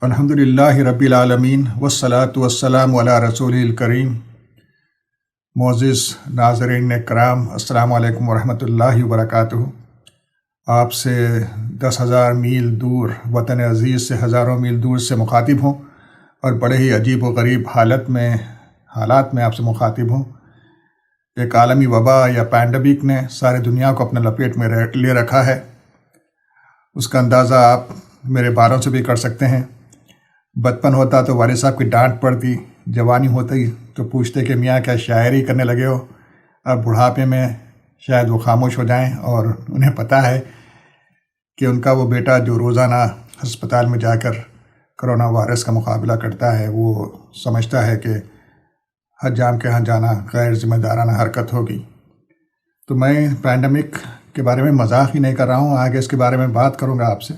الحمد للہ رب العالمین والصلاة والسلام علی رسول الکریم۔ معزز ناظرین کرام، السلام علیکم ورحمۃ اللہ وبرکاتہ۔ آپ سے 10,000 میل دور وطن عزیز سے ہزاروں میل دور سے مخاطب ہوں اور بڑے ہی عجیب و غریب حالات میں آپ سے مخاطب ہوں۔ ایک عالمی وبا یا پینڈیمک نے ساری دنیا کو اپنے لپیٹ میں لے رکھا ہے۔ اس کا اندازہ آپ میرے باروں سے بھی کر سکتے ہیں۔ بچپن ہوتا تو والد صاحب کی ڈانٹ پڑتی، جوانی ہوتی تو پوچھتے کہ میاں کیا شاعری کرنے لگے ہو۔ اب بڑھاپے میں شاید وہ خاموش ہو جائیں اور انہیں پتہ ہے کہ ان کا وہ بیٹا جو روزانہ ہسپتال میں جا کر کرونا وائرس کا مقابلہ کرتا ہے، وہ سمجھتا ہے کہ حجام کے ہاں جانا غیر ذمہ دارانہ حرکت ہوگی۔ تو میں پینڈیمک کے بارے میں مذاق ہی نہیں کر رہا ہوں، آگے اس کے بارے میں بات کروں گا آپ سے،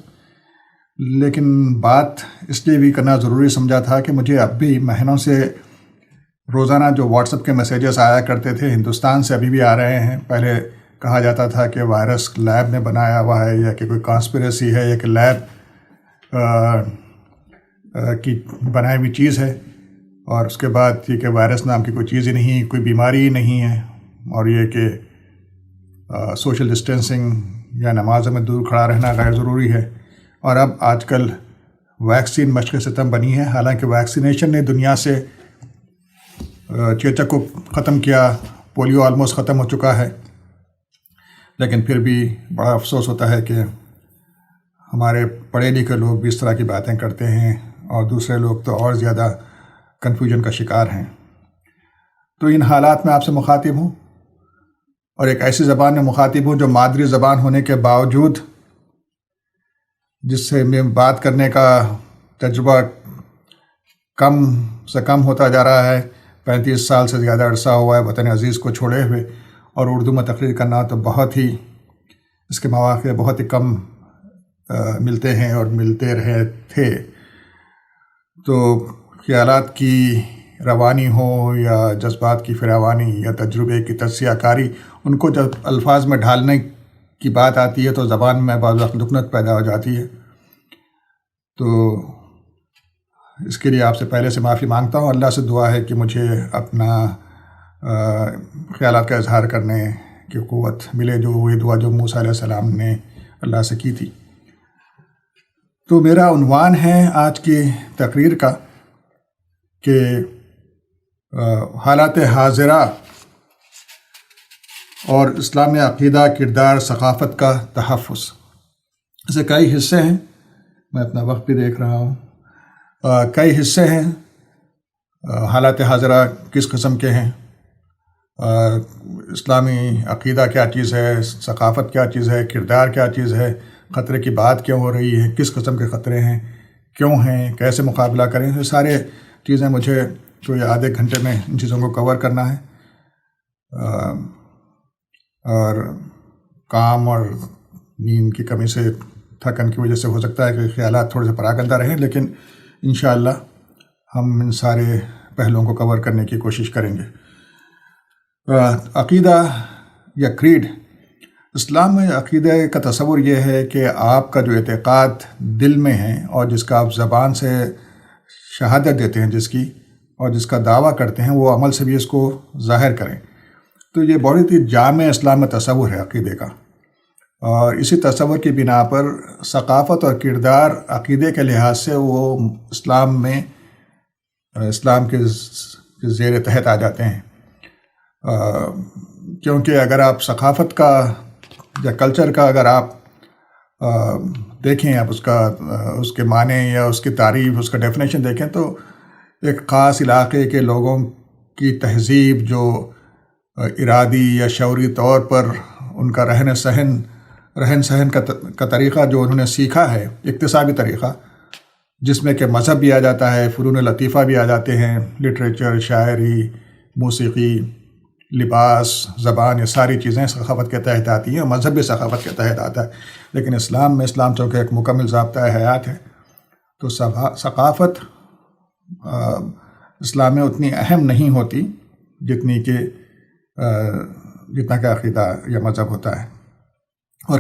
لیکن بات اس لیے بھی کرنا ضروری سمجھا تھا کہ مجھے اب بھی مہینوں سے روزانہ جو واٹس ایپ کے میسیجز آیا کرتے تھے، ہندوستان سے ابھی بھی آ رہے ہیں۔ پہلے کہا جاتا تھا کہ وائرس لیب میں بنایا ہوا ہے یا کہ کوئی کانسپریسی ہے یا کہ لیب کی بنائی ہوئی چیز ہے، اور اس کے بعد یہ کہ وائرس نام کی کوئی چیز ہی نہیں، کوئی بیماری ہی نہیں ہے، اور یہ کہ سوشل ڈسٹینسنگ یا نمازوں میں دور کھڑا رہنا غیر ضروری ہے۔ اور اب آج کل ویکسین مشق ستم بنی ہے، حالانکہ ویکسینیشن نے دنیا سے چیچک کو ختم کیا، پولیو آلموسٹ ختم ہو چکا ہے، لیکن پھر بھی بڑا افسوس ہوتا ہے کہ ہمارے پڑھے لکھے لوگ بھی اس طرح کی باتیں کرتے ہیں اور دوسرے لوگ تو اور زیادہ کنفیوژن کا شکار ہیں۔ تو ان حالات میں آپ سے مخاطب ہوں، اور ایک ایسی زبان میں مخاطب ہوں جو مادری زبان ہونے کے باوجود جس سے میں بات کرنے کا تجربہ کم سے کم ہوتا جا رہا ہے۔ 35 سال سے زیادہ عرصہ ہوا ہے وطن عزیز کو چھوڑے ہوئے، اور اردو میں تقریر کرنا تو بہت ہی اس کے مواقع بہت ہی کم ملتے ہیں اور ملتے رہے تھے۔ تو خیالات کی روانی ہو یا جذبات کی فراوانی یا تجربے کی تجزیہ کاری، ان کو جب الفاظ میں ڈھالنے کی بات آتی ہے تو زبان میں بعض وقت لکنت پیدا ہو جاتی ہے۔ تو اس کے لیے آپ سے پہلے سے معافی مانگتا ہوں۔ اللہ سے دعا ہے کہ مجھے اپنا خیالات کا اظہار کرنے کی قوت ملے، جو وہی دعا جو موسیٰ علیہ السلام نے اللہ سے کی تھی۔ تو میرا عنوان ہے آج کی تقریر کا کہ حالات حاضرہ اور اسلامی عقیدہ، کردار، ثقافت کا تحفظ۔ اسے کئی حصے ہیں، میں اپنا وقت بھی دیکھ رہا ہوں، کئی حصے ہیں۔ حالات حاضرہ کس قسم کے ہیں، اسلامی عقیدہ کیا چیز ہے، ثقافت کیا چیز ہے، کردار کیا چیز ہے، خطرے کی بات کیوں ہو رہی ہے، کس قسم کے خطرے ہیں، کیوں ہیں، کیسے مقابلہ کریں، یہ سارے چیزیں مجھے کوئی آدھے گھنٹے میں ان چیزوں کو کور کرنا ہے۔ اور کام اور نیند کی کمی سے، تھکن کی وجہ سے ہو سکتا ہے کہ خیالات تھوڑے سے پراگندہ رہیں، لیکن انشاءاللہ ہم ان سارے پہلوؤں کو کور کرنے کی کوشش کریں گے۔ عقیدہ یا کریڈ، اسلام میں عقیدہ کا تصور یہ ہے کہ آپ کا جو اعتقاد دل میں ہے اور جس کا آپ زبان سے شہادت دیتے ہیں، جس کی اور جس کا دعویٰ کرتے ہیں، وہ عمل سے بھی اس کو ظاہر کریں۔ تو یہ بہت ہی جامع اسلام میں تصور ہے عقیدے کا، اور اسی تصور کی بنا پر ثقافت اور کردار عقیدے کے لحاظ سے وہ اسلام کے زیر تحت آ جاتے ہیں۔ کیونکہ اگر آپ ثقافت کا یا کلچر کا اگر آپ دیکھیں، آپ اس کے معنی یا اس کی تعریف، اس کا ڈیفینیشن دیکھیں، تو ایک خاص علاقے کے لوگوں کی تہذیب جو ارادی یا شعوری طور پر ان کا رہن سہن کا طریقہ جو انہوں نے سیکھا ہے، اکتسابی طریقہ، جس میں کہ مذہب بھی آ جاتا ہے، فنون لطیفہ بھی آ جاتے ہیں، لٹریچر، شاعری، موسیقی، لباس، زبان، یہ ساری چیزیں ثقافت کے تحت آتی ہیں، اور مذہب بھی ثقافت کے تحت آتا ہے۔ لیکن اسلام چونکہ ایک مکمل ضابطۂ حیات ہے، تو ثقافت اسلام میں اتنی اہم نہیں ہوتی جتنا کہ عقیدہ یا مذہب ہوتا ہے۔ اور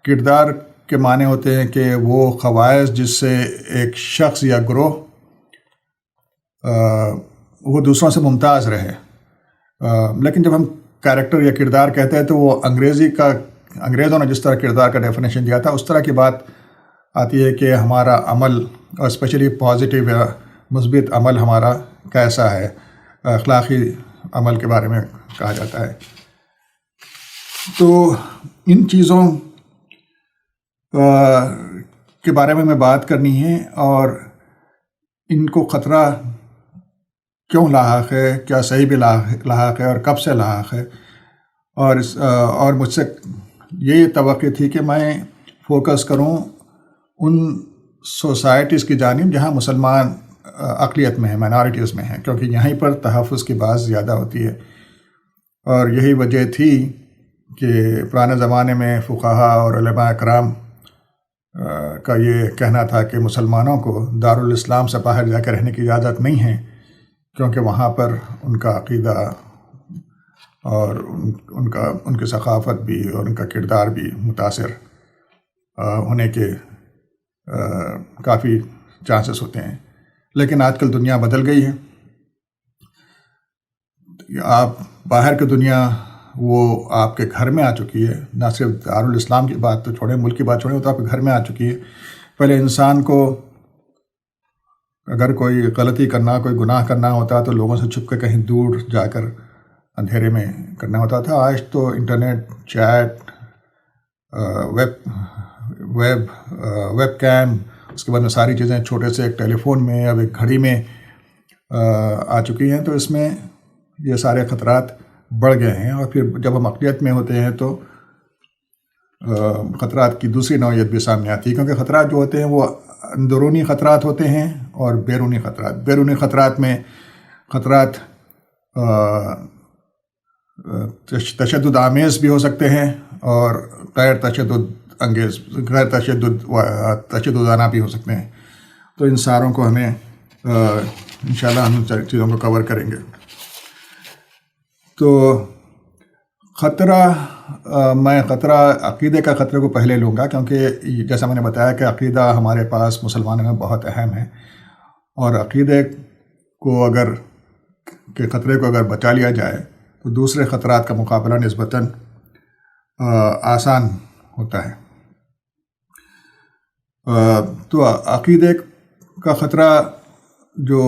کردار کے معنی ہوتے ہیں کہ وہ خواص جس سے ایک شخص یا گروہ وہ دوسروں سے ممتاز رہے. لیکن جب ہم کیریکٹر یا کردار کہتے ہیں تو وہ انگریزوں نے جس طرح کردار کا ڈیفینیشن دیا تھا اس طرح کی بات آتی ہے کہ ہمارا عمل اور اسپیشلی پازیٹیو یا مثبت عمل ہمارا کیسا ہے. اخلاقی عمل کے بارے میں کہا جاتا ہے. تو ان چیزوں کے بارے میں بات کرنی ہے اور ان کو خطرہ کیوں لاحق ہے, کیا صحیح بھی لاحق ہے اور کب سے لاحق ہے. اور مجھ سے یہ توقع تھی کہ میں فوکس کروں ان سوسائٹیز کی جانب جہاں مسلمان اقلیت میں ہیں, مائنارٹیز میں ہیں, کیونکہ یہیں پر تحفظ کی بات زیادہ ہوتی ہے. اور یہی وجہ تھی کہ پرانے زمانے میں فقہا اور علماء کرام کا یہ کہنا تھا کہ مسلمانوں کو دارالاسلام سے باہر جا کے رہنے کی اجازت نہیں ہے, کیونکہ وہاں پر ان کا عقیدہ اور ان کی ثقافت بھی اور ان کا کردار بھی متاثر ہونے کے کافی چانسز ہوتے ہیں. لیکن آج کل دنیا بدل گئی ہے. آپ باہر کی دنیا وہ آپ کے گھر میں آ چکی ہے. نہ صرف دارالاسلام کی بات تو چھوڑیں, ملک کی بات چھوڑیں, وہ تو آپ کے گھر میں آ چکی ہے. پہلے انسان کو اگر کوئی غلطی کرنا, کوئی گناہ کرنا ہوتا تو لوگوں سے چھپ کے کہیں دور جا کر اندھیرے میں کرنا ہوتا تھا. آج تو انٹرنیٹ, چیٹ, ویب کیم, اس کے بعد میں ساری چیزیں چھوٹے سے ایک ٹیلی فون میں اب ایک گھڑی میں آ چکی ہیں. تو اس میں یہ سارے خطرات بڑھ گئے ہیں. اور پھر جب ہم اقلیت میں ہوتے ہیں تو خطرات کی دوسری نوعیت بھی سامنے آتی ہے, کیونکہ خطرات جو ہوتے ہیں وہ اندرونی خطرات ہوتے ہیں اور بیرونی خطرات. بیرونی خطرات میں خطرات تشدد آمیز بھی ہو سکتے ہیں اور غیر تشددانہ بھی ہو سکتے ہیں. تو ان ساروں کو ہمیں انشاءاللہ ہم چیزوں کو کور کریں گے. تو میں خطرہ عقیدے کا خطرے کو پہلے لوں گا, کیونکہ جیسا میں نے بتایا کہ عقیدہ ہمارے پاس مسلمانوں میں بہت اہم ہے. اور عقیدے کو کے خطرے کو اگر بچا لیا جائے تو دوسرے خطرات کا مقابلہ نسبتاً آسان ہوتا ہے. تو عقیدے کا خطرہ جو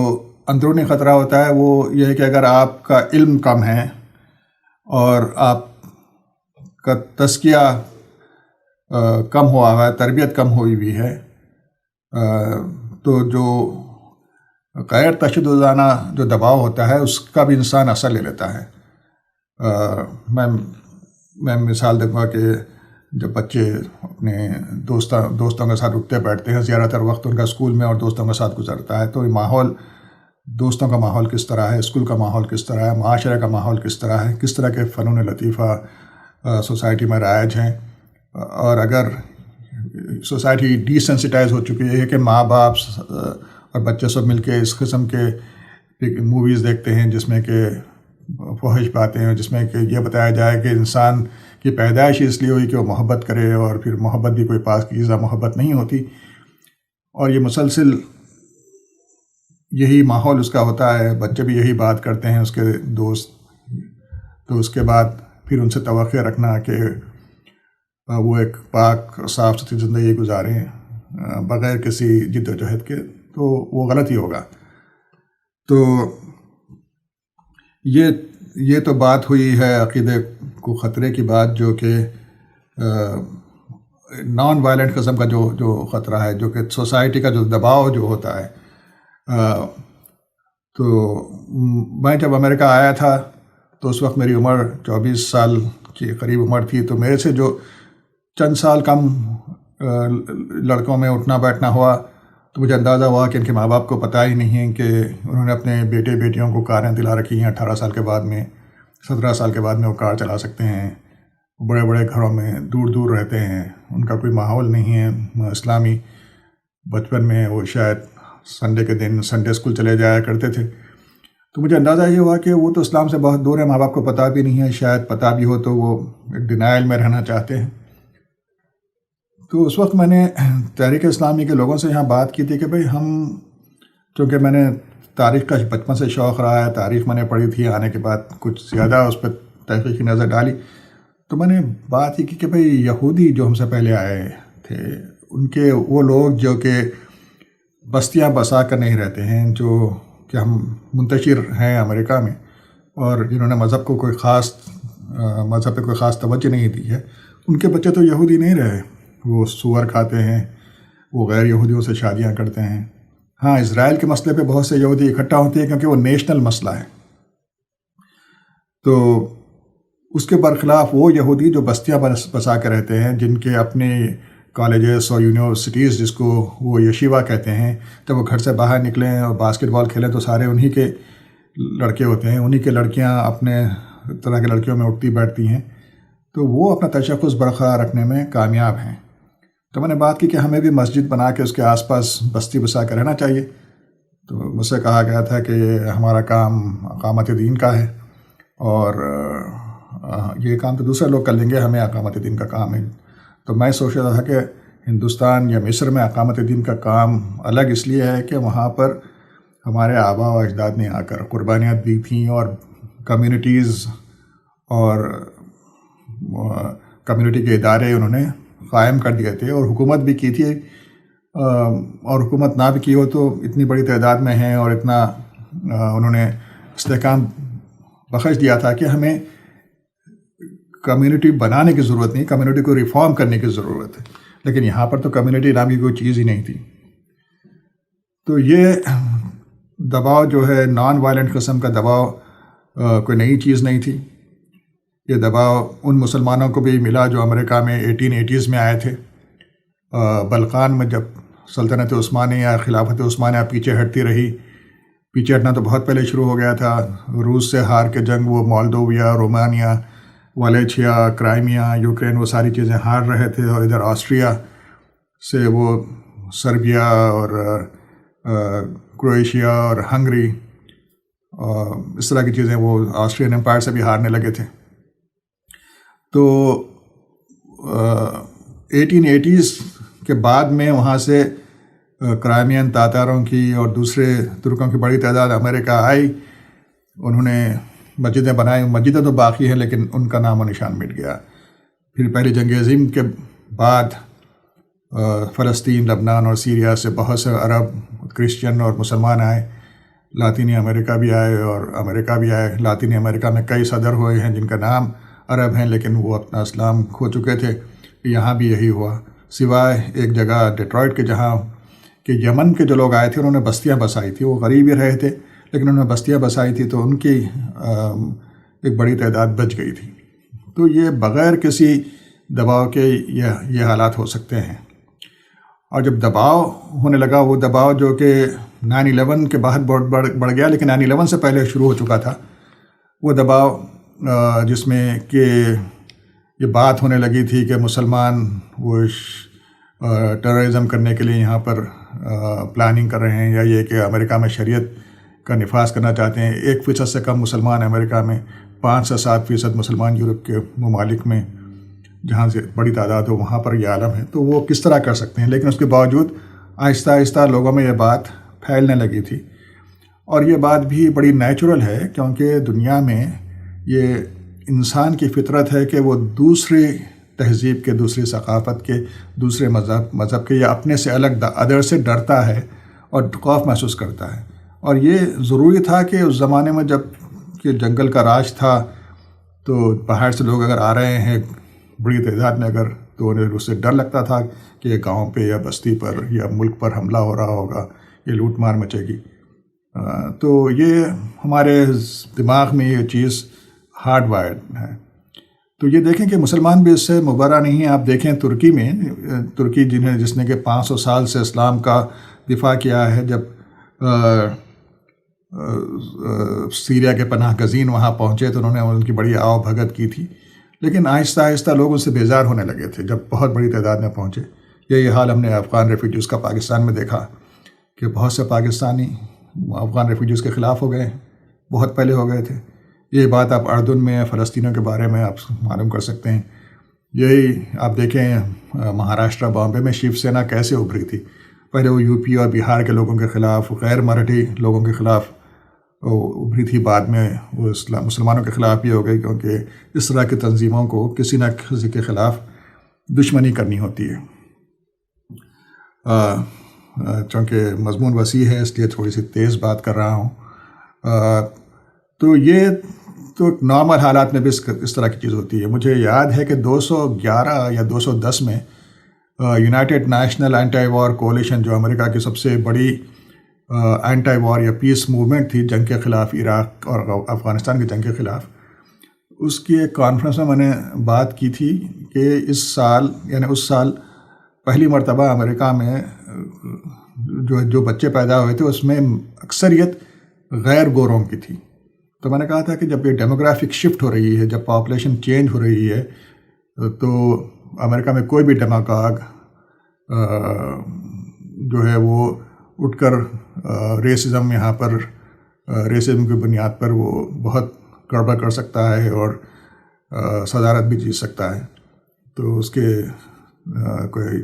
اندرونی خطرہ ہوتا ہے وہ یہ ہے کہ اگر آپ کا علم کم ہے اور آپ کا تزکیہ کم ہوا ہے, تربیت کم ہوئی ہوئی ہے, تو جو غیر تشددانہ جو دباؤ ہوتا ہے اس کا بھی انسان اثر لے لیتا ہے. میں مثال دوں گا کہ جب بچے اپنے دوستوں کے ساتھ اٹھتے بیٹھتے ہیں, زیادہ تر وقت ان کا اسکول میں اور دوستوں کے ساتھ گزرتا ہے. تو یہ ماحول, دوستوں کا ماحول کس طرح ہے, اسکول کا ماحول کس طرح ہے, معاشرے کا ماحول کس طرح ہے, کس طرح کے فنون لطیفہ سوسائٹی میں رائج ہیں. اور اگر سوسائٹی ڈی سینسٹائز ہو چکی ہے کہ ماں باپ اور بچے سب مل کے اس قسم کے موویز دیکھتے ہیں جس میں کہ فحش باتیں ہیں, جس میں کہ یہ بتایا جائے کہ انسان کی پیدائش اس لیے ہوئی کہ وہ محبت کرے, اور پھر محبت بھی کوئی پاکیزہ محبت نہیں ہوتی, اور یہ مسلسل یہی ماحول اس کا ہوتا ہے. بچے بھی یہی بات کرتے ہیں, اس کے دوست. تو اس کے بعد پھر ان سے توقع رکھنا کہ وہ ایک پاک صاف ستھری زندگی گزاریں بغیر کسی جد و جہد کے, تو وہ غلط ہی ہوگا. تو یہ تو بات ہوئی ہے عقیدے کو خطرے کی بات, جو کہ نان وائلنٹ قسم کا جو خطرہ ہے, جو کہ سوسائٹی کا جو دباؤ جو ہوتا ہے. تو میں جب امریکہ آیا تھا تو اس وقت میری عمر 24 سال کے قریب عمر تھی. تو میرے سے جو چند سال کم لڑکوں میں اٹھنا بیٹھنا ہوا تو مجھے اندازہ ہوا کہ ان کے ماں باپ کو پتہ ہی نہیں ہے کہ انہوں نے اپنے بیٹے بیٹیوں کو کاریں دلا رکھی ہیں. 18 سال کے بعد میں, 17 سال کے بعد میں وہ کار چلا سکتے ہیں. بڑے بڑے گھروں میں دور دور رہتے ہیں, ان کا کوئی ماحول نہیں ہے اسلامی. بچپن میں وہ شاید سنڈے کے دن سنڈے اسکول چلے جایا کرتے تھے. تو مجھے اندازہ یہ ہوا کہ وہ تو اسلام سے بہت دور ہے, ماں باپ کو پتہ بھی نہیں ہے, شاید پتہ بھی ہو تو وہ ایک ڈینائل میں رہنا چاہتے ہیں. تو اس وقت میں نے تحریک اسلامی کے لوگوں سے یہاں بات کی تھی کہ بھئی ہم، چونکہ میں نے تاریخ کا بچپن سے شوق رہا ہے، تاریخ میں نے پڑھی تھی، آنے کے بعد کچھ زیادہ اس پہ تحقیقی نظر ڈالی، تو میں نے بات یہ کی کہ بھئی یہودی جو ہم سے پہلے آئے تھے، ان کے وہ لوگ جو کہ بستیاں بسا کر نہیں رہتے ہیں، جو کہ ہم منتشر ہیں امریکہ میں، اور جنہوں نے مذہب کو کوئی خاص مذہب پہ کوئی خاص توجہ نہیں دی ہے، ان کے بچے تو یہودی نہیں رہے، وہ سور کھاتے ہیں، وہ غیر یہودیوں سے شادیاں کرتے ہیں۔ ہاں، اسرائیل کے مسئلے پہ بہت سے یہودی اکٹھا ہوتے ہیں کیونکہ وہ نیشنل مسئلہ ہے، تو اس کے برخلاف وہ یہودی جو بستیاں بسا کے رہتے ہیں، جن کے اپنے کالجز اور یونیورسٹیز، جس کو وہ یشیوا کہتے ہیں، جب وہ گھر سے باہر نکلیں اور باسکٹ بال کھیلیں تو سارے انہی کے لڑکے ہوتے ہیں، انہی کے لڑکیاں اپنے طرح کے لڑکیوں میں اٹھتی بیٹھتی ہیں، تو وہ اپنا تشخص برقرار رکھنے میں کامیاب ہیں۔ تو میں نے بات کی کہ ہمیں بھی مسجد بنا کے اس کے آس پاس بستی بسا کے رہنا چاہیے، تو مجھ سے کہا گیا تھا کہ ہمارا کام اقامت دین کا ہے، اور یہ کام تو دوسرے لوگ کر لیں گے، ہمیں اقامت دین کا کام ہے۔ تو میں سوچ رہا تھا کہ ہندوستان یا مصر میں اقامت دین کا کام الگ اس لیے ہے کہ وہاں پر ہمارے آباء و اجداد نے آ کر قربانیاں دی تھیں، اور کمیونٹیز اور کمیونٹی کے ادارے انہوں نے قائم کر دیے تھے، اور حکومت بھی کی تھی، اور حکومت نہ بھی کی ہو تو اتنی بڑی تعداد میں ہیں، اور اتنا انہوں نے استحکام بخش دیا تھا کہ ہمیں کمیونٹی بنانے کی ضرورت نہیں، کمیونٹی کو ریفارم کرنے کی ضرورت ہے، لیکن یہاں پر تو کمیونٹی نام کی کوئی چیز ہی نہیں تھی۔ تو یہ دباؤ جو ہے نان وائلنٹ قسم کا دباؤ کوئی نئی چیز نہیں تھی، یہ دباؤ ان مسلمانوں کو بھی ملا جو امریکہ میں 1880s میں آئے تھے۔ بلقان میں جب سلطنت عثمانیہ، خلافت عثمانیہ پیچھے ہٹتی رہی، پیچھے ہٹنا تو بہت پہلے شروع ہو گیا تھا، روس سے ہار کے جنگ، وہ مولدویا، رومانیہ، والیچیا، کرائمیا، یوکرین، وہ ساری چیزیں ہار رہے تھے، اور ادھر آسٹریا سے وہ سربیا اور کروئیشیا اور ہنگری، اس طرح کی چیزیں وہ آسٹرین امپائر سے بھی ہارنے لگے تھے۔ تو 1880s کے بعد میں وہاں سے کرائمین تاتاروں کی اور دوسرے ترکوں کی بڑی تعداد امریکہ آئی، انہوں نے مسجدیں بنائی، مسجدیں تو باقی ہیں لیکن ان کا نام و نشان مٹ گیا۔ پھر پہلی جنگ عظیم کے بعد فلسطین، لبنان اور سیریا سے بہت سے عرب، کرسچن اور مسلمان آئے، لاطینی امریکہ بھی آئے اور امریکہ بھی آئے۔ لاطینی امریکہ میں کئی صدر ہوئے ہیں جن کا نام عرب ہیں، لیکن وہ اپنا اسلام کھو چکے تھے۔ یہاں بھی یہی ہوا، سوائے ایک جگہ ڈیٹرائٹ کے، جہاں کہ یمن کے جو لوگ آئے تھے انہوں نے بستیاں بسائی تھی، وہ غریب ہی رہے تھے لیکن انہوں نے بستیاں بسائی تھی، تو ان کی ایک بڑی تعداد بچ گئی تھی۔ تو یہ بغیر کسی دباؤ کے یہ حالات ہو سکتے ہیں۔ اور جب دباؤ ہونے لگا، وہ دباؤ جو کہ 9/11 کے بعد بہت بڑھ گیا، لیکن 9/11 سے پہلے شروع ہو چکا تھا، وہ دباؤ جس میں کہ یہ بات ہونے لگی تھی کہ مسلمان وہ ٹیررزم کرنے کے لیے یہاں پر پلاننگ کر رہے ہیں، یا یہ کہ امریکہ میں شریعت کا نفاذ کرنا چاہتے ہیں۔ 1% سے کم مسلمان امریکہ میں، 5 سے 7% مسلمان یورپ کے ممالک میں، جہاں سے بڑی تعداد ہو وہاں پر یہ عالم ہے، تو وہ کس طرح کر سکتے ہیں؟ لیکن اس کے باوجود آہستہ آہستہ لوگوں میں یہ بات پھیلنے لگی تھی، اور یہ بات بھی بڑی نیچرل ہے، کیونکہ دنیا میں یہ انسان کی فطرت ہے کہ وہ دوسری تہذیب کے، دوسری ثقافت کے، دوسرے مذہب کے یا اپنے سے الگ ادر سے ڈرتا ہے اور خوف محسوس کرتا ہے۔ اور یہ ضروری تھا کہ اس زمانے میں جب کہ جنگل کا راج تھا، تو باہر سے لوگ اگر آ رہے ہیں بڑی تعداد میں، اگر تو انہیں اس سے ڈر لگتا تھا کہ یہ گاؤں پہ یا بستی پر یا ملک پر حملہ ہو رہا ہوگا، یہ لوٹ مار مچے گی۔ تو یہ ہمارے دماغ میں یہ چیز ہارڈ وائرڈ ہے۔ تو یہ دیکھیں کہ مسلمان بھی اس سے مبرہ نہیں ہیں۔ آپ دیکھیں ترکی میں، ترکی جس نے کہ 500 سال سے اسلام کا دفاع کیا ہے، جب سیریا کے پناہ گزین وہاں پہنچے تو انہوں نے ان کی بڑی آؤ بھگت کی تھی، لیکن آہستہ آہستہ لوگ ان سے بیزار ہونے لگے تھے جب بہت بڑی تعداد میں پہنچے۔ یہی حال ہم نے افغان ریفیوجیز کا پاکستان میں دیکھا کہ بہت سے پاکستانی افغان ریفیوجیز کے خلاف ہو گئے، بہت پہلے ہو گئے تھے۔ یہ بات آپ اردن میں فلسطینیوں کے بارے میں آپ معلوم کر سکتے ہیں یہی آپ دیکھیں مہاراشٹرا بامبے میں شیو سینا کیسے ابھری تھی. پہلے وہ یو پی اور بہار کے لوگوں کے خلاف، غیر مراٹھی لوگوں کے خلاف ابھری تھی. بعد میں وہ مسلمانوں کے خلاف بھی ہو گئی، کیونکہ اس طرح کی تنظیموں کو کسی نہ کسی کے خلاف دشمنی کرنی ہوتی ہے. چونکہ مضمون وسیع ہے اس لیے تھوڑی سی تیز بات کر رہا ہوں. تو یہ تو نارمل حالات میں بھی اس طرح کی چیز ہوتی ہے. مجھے یاد ہے کہ 211 یا 210 میں یونائٹڈ نیشنل اینٹی وار کولیشن، جو امریکہ کی سب سے بڑی اینٹی وار یا پیس موومنٹ تھی جنگ کے خلاف، عراق اور افغانستان کی جنگ کے خلاف، اس کی ایک کانفرنس میں نے بات کی تھی کہ اس سال، یعنی اس سال پہلی مرتبہ امریکہ میں جو بچے پیدا ہوئے تھے اس میں اکثریت غیر گوروں کی تھی. تو میں نے کہا تھا کہ جب یہ ڈیموگرافک شفٹ ہو رہی ہے، جب پاپولیشن چینج ہو رہی ہے، تو امریکہ میں کوئی بھی ڈیموکراٹ جو ہے وہ اٹھ کر ریسزم یہاں پر ریسزم کی بنیاد پر وہ بہت گڑبڑ کر سکتا ہے اور صدارت بھی جیت سکتا ہے. تو اس کے کوئی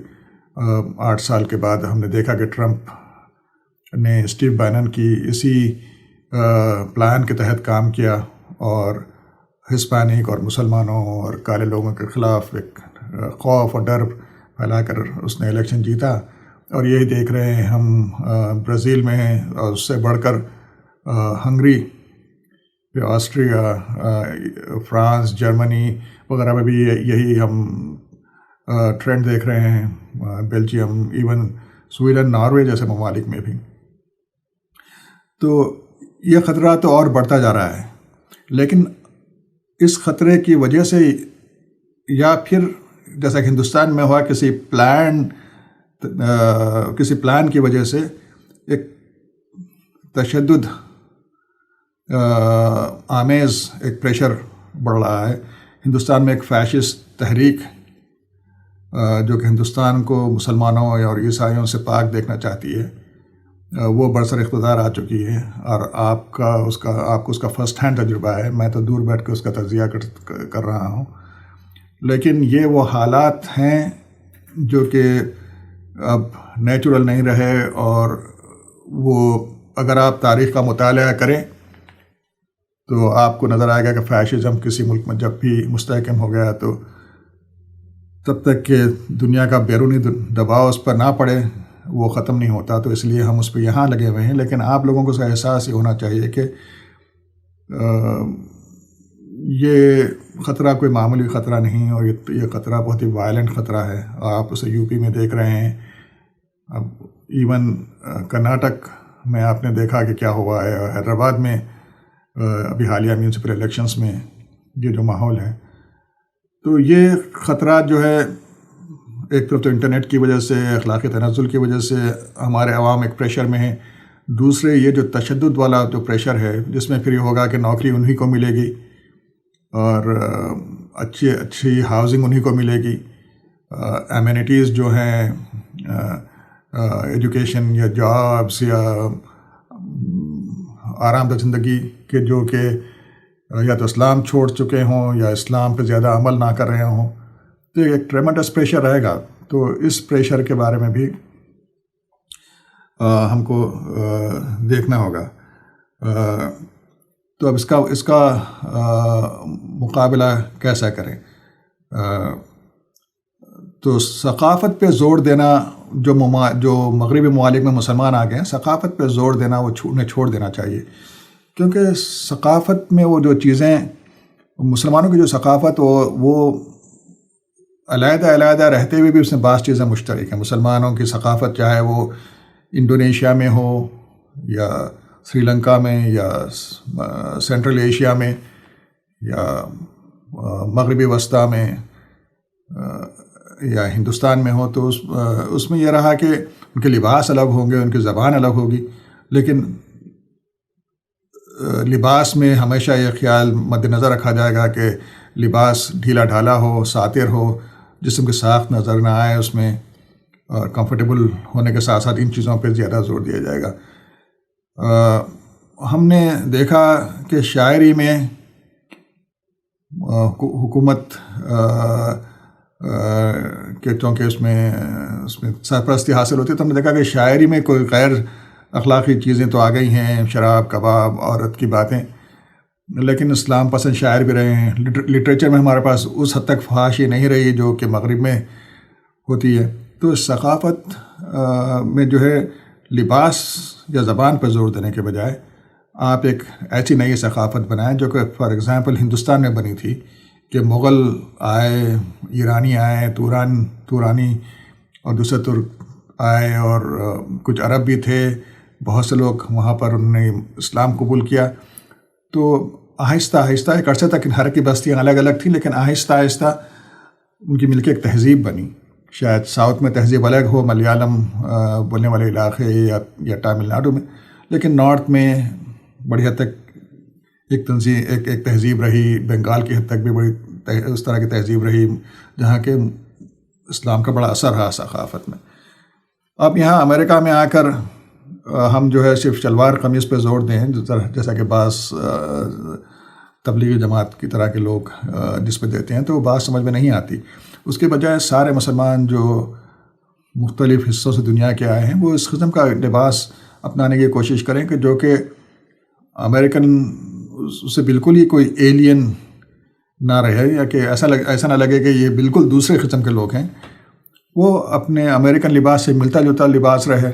8 سال کے بعد ہم نے دیکھا کہ ٹرمپ نے اسٹیو بینن کی اسی پلان کے تحت کام کیا اور ہسپینک اور مسلمانوں اور کالے لوگوں کے خلاف ایک خوف اور ڈر پھیلا کر اس نے الیکشن جیتا. اور یہی دیکھ رہے ہیں ہم برازیل میں ہیں، اور اس سے بڑھ کر ہنگری، آسٹریا، فرانس، جرمنی وغیرہ میں بھی یہی ہم ٹرینڈ دیکھ رہے ہیں. بیلجیم، ایون سویڈن، ناروے جیسے ممالک میں بھی. تو یہ خطرہ تو اور بڑھتا جا رہا ہے. لیکن اس خطرے کی وجہ سے، یا پھر جیسا کہ ہندوستان میں ہوا، کسی پلان کی وجہ سے ایک تشدد آمیز ایک پریشر بڑھ رہا ہے. ہندوستان میں ایک فیشسٹ تحریک جو کہ ہندوستان کو مسلمانوں اور عیسائیوں سے پاک دیکھنا چاہتی ہے، وہ برسر اقتدار آ چکی ہے. اور آپ کو اس کا فرسٹ ہینڈ تجربہ ہے. میں تو دور بیٹھ کے اس کا تجزیہ کر رہا ہوں. لیکن یہ وہ حالات ہیں جو کہ اب نیچرل نہیں رہے، اور وہ اگر آپ تاریخ کا مطالعہ کریں تو آپ کو نظر آئے گا کہ فیشزم کسی ملک میں جب بھی مستحکم ہو گیا تو تب تک کہ دنیا کا بیرونی دباؤ اس پر نہ پڑے وہ ختم نہیں ہوتا. تو اس لیے ہم اس پہ یہاں لگے ہوئے ہیں. لیکن آپ لوگوں کو اس کا احساس یہ ہونا چاہیے کہ یہ خطرہ کوئی معمولی خطرہ نہیں، اور یہ خطرہ بہت ہی وائلنٹ خطرہ ہے. آپ اسے یو پی میں دیکھ رہے ہیں، اب ایون کرناٹک میں آپ نے دیکھا کہ کیا ہوا ہے، حیدرآباد میں ابھی حالیہ میونسپل الیکشنز میں یہ جو ماحول ہے. تو یہ خطرات جو ہے، ایک طرف تو انٹرنیٹ کی وجہ سے، اخلاقی تنزل کی وجہ سے ہمارے عوام ایک پریشر میں ہیں. دوسرے یہ جو تشدد والا جو پریشر ہے، جس میں پھر یہ ہوگا کہ نوکری انہی کو ملے گی اور اچھی ہاؤسنگ انہی کو ملے گی. ایمینٹیز جو ہیں، ایجوکیشن یا جابس یا آرام دہ زندگی کے، جو کہ یا تو اسلام چھوڑ چکے ہوں یا اسلام پہ زیادہ عمل نہ کر رہے ہوں، تو ایک ٹریمنڈس پریشر رہے گا. تو اس پریشر کے بارے میں بھی ہم کو دیکھنا ہوگا. تو اب اس کا مقابلہ کیسا کریں؟ تو ثقافت پہ زور دینا، جو مغربی ممالک میں مسلمان آ گئے ہیں، ثقافت پہ زور دینا انہیں چھوڑ دینا چاہیے. کیونکہ ثقافت میں وہ جو چیزیں، مسلمانوں کی جو ثقافت وہ علیحدہ رہتے ہوئے بھی اس میں بعض چیزیں مشترک ہیں. مسلمانوں کی ثقافت چاہے وہ انڈونیشیا میں ہو یا سری لنکا میں یا سینٹرل ایشیا میں یا مغربی وسطیٰ میں یا ہندوستان میں ہو، تو اس میں یہ رہا کہ ان کے لباس الگ ہوں گے، ان کی زبان الگ ہوگی. لیکن لباس میں ہمیشہ یہ خیال مد نظر رکھا جائے گا کہ لباس ڈھیلا ڈھالا ہو، ساتر ہو، جسم کی ساخت نظر نہ آئے اس میں، اور کمفرٹیبل ہونے کے ساتھ ساتھ ان چیزوں پہ زیادہ زور دیا جائے گا. ہم نے دیکھا کہ شاعری میں حکومت کہ چونکہ اس میں سرپرستی حاصل ہوتی ہے، تو ہم نے دیکھا کہ شاعری میں کوئی غیر اخلاقی چیزیں تو آ گئی ہیں، شراب، کباب، عورت کی باتیں، لیکن اسلام پسند شاعر بھی رہے ہیں۔ لٹریچر میں ہمارے پاس اس حد تک فحاشی نہیں رہی جو کہ مغرب میں ہوتی ہے۔ تو اس ثقافت میں جو ہے لباس یا زبان پر زور دینے کے بجائے آپ ایک ایسی نئی ثقافت بنائیں جو کہ فار ایگزامپل ہندوستان میں بنی تھی، کہ مغل آئے، ایرانی آئے، تورانی اور دوسرے ترک آئے، اور کچھ عرب بھی تھے، بہت سے لوگ وہاں پر انہوں نے اسلام قبول کیا۔ تو آہستہ آہستہ ایک عرصے تک ہر کی بستیاں الگ الگ تھیں، لیکن آہستہ آہستہ ان کی مل کے ایک تہذیب بنی۔ شاید ساؤتھ میں تہذیب الگ ہو، ملیالم بولنے والے علاقے یا تامل ناڈو میں، لیکن نارتھ میں بڑی حد تک ایک تہذیب رہی، بنگال کی حد تک بھی بڑی اس طرح کی تہذیب رہی، جہاں کہ اسلام کا بڑا اثر رہا ثقافت میں۔ اب یہاں امریکہ میں آ کر ہم جو ہے صرف شلوار قمیص پہ زور دیں، جیسا کہ بعض تبلیغی جماعت کی طرح کے لوگ جس پہ دیتے ہیں، تو وہ بات سمجھ میں نہیں آتی۔ اس کے بجائے سارے مسلمان جو مختلف حصوں سے دنیا کے آئے ہیں، وہ اس قسم کا لباس اپنانے کی کوشش کریں کہ جو کہ امریکن سے بالکل ہی کوئی ایلین نہ رہے، یا کہ ایسا نہ لگے کہ یہ بالکل دوسرے قسم کے لوگ ہیں۔ وہ اپنے امریکن لباس سے ملتا جلتا لباس رہے،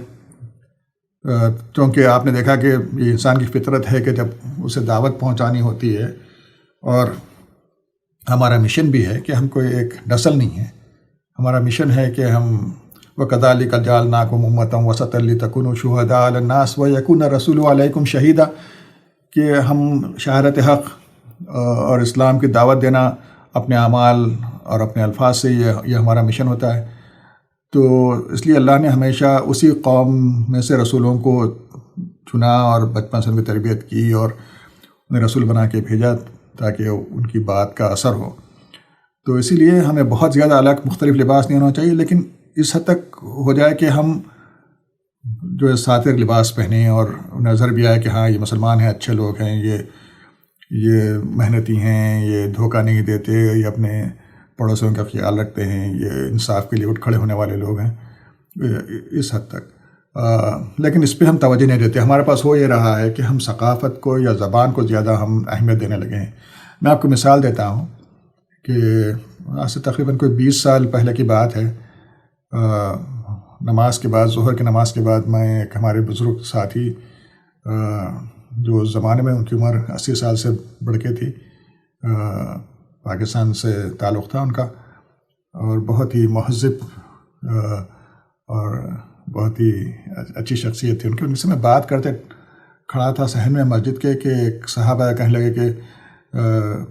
کیونکہ آپ نے دیکھا کہ یہ انسان کی فطرت ہے کہ جب اسے دعوت پہنچانی ہوتی ہے، اور ہمارا مشن بھی ہے کہ ہم کوئی ایک نسل نہیں ہے، ہمارا مشن ہے کہ ہم وَكَذَلِكَ جَعَلْنَاكُمْ أُمَّةً وَسَطًا لِتَكُونُوا شُهَدَاءَ عَلَى النَّاسِ وَيَكُونَ الرَّسُولُ عَلَيْكُمْ شَهِيدًا، کہ ہم شہادت حق اور اسلام کی دعوت دینا اپنے اعمال اور اپنے الفاظ سے، یہ ہمارا مشن ہوتا ہے۔ تو اس لیے اللہ نے ہمیشہ اسی قوم میں سے رسولوں کو چنا اور بچپن سے ان کی تربیت کی اور انہیں رسول بنا کے بھیجا تاکہ ان کی بات کا اثر ہو۔ تو اسی لیے ہمیں بہت زیادہ الگ مختلف لباس نہیں ہونا چاہیے، لیکن اس حد تک ہو جائے کہ ہم جو ہے ساتر لباس پہنیں اور نظر بھی آئے کہ ہاں یہ مسلمان ہیں، اچھے لوگ ہیں، یہ محنتی ہیں، یہ دھوکہ نہیں دیتے، یہ اپنے پڑوسیوں کا خیال رکھتے ہیں، یہ انصاف کے لیے اٹھ کھڑے ہونے والے لوگ ہیں، اس حد تک۔ لیکن اس پہ ہم توجہ نہیں دیتے۔ ہمارے پاس ہو یہ رہا ہے کہ ہم ثقافت کو یا زبان کو زیادہ ہم اہمیت دینے لگے ہیں۔ میں آپ کو مثال دیتا ہوں کہ آج سے تقریباً کوئی 20 سال پہلے کی بات ہے، نماز کے بعد، ظہر کی نماز کے بعد، میں ایک ہمارے بزرگ ساتھی جو اس زمانے میں ان کی عمر 80 سال سے بڑھ کے تھی، پاکستان سے تعلق تھا ان کا، اور بہت ہی مہذب اور بہت ہی اچھی شخصیت تھی ان سے میں بات کرتے کھڑا تھا صحن میں مسجد کے، کہ ایک صحابہ کہنے لگے کہ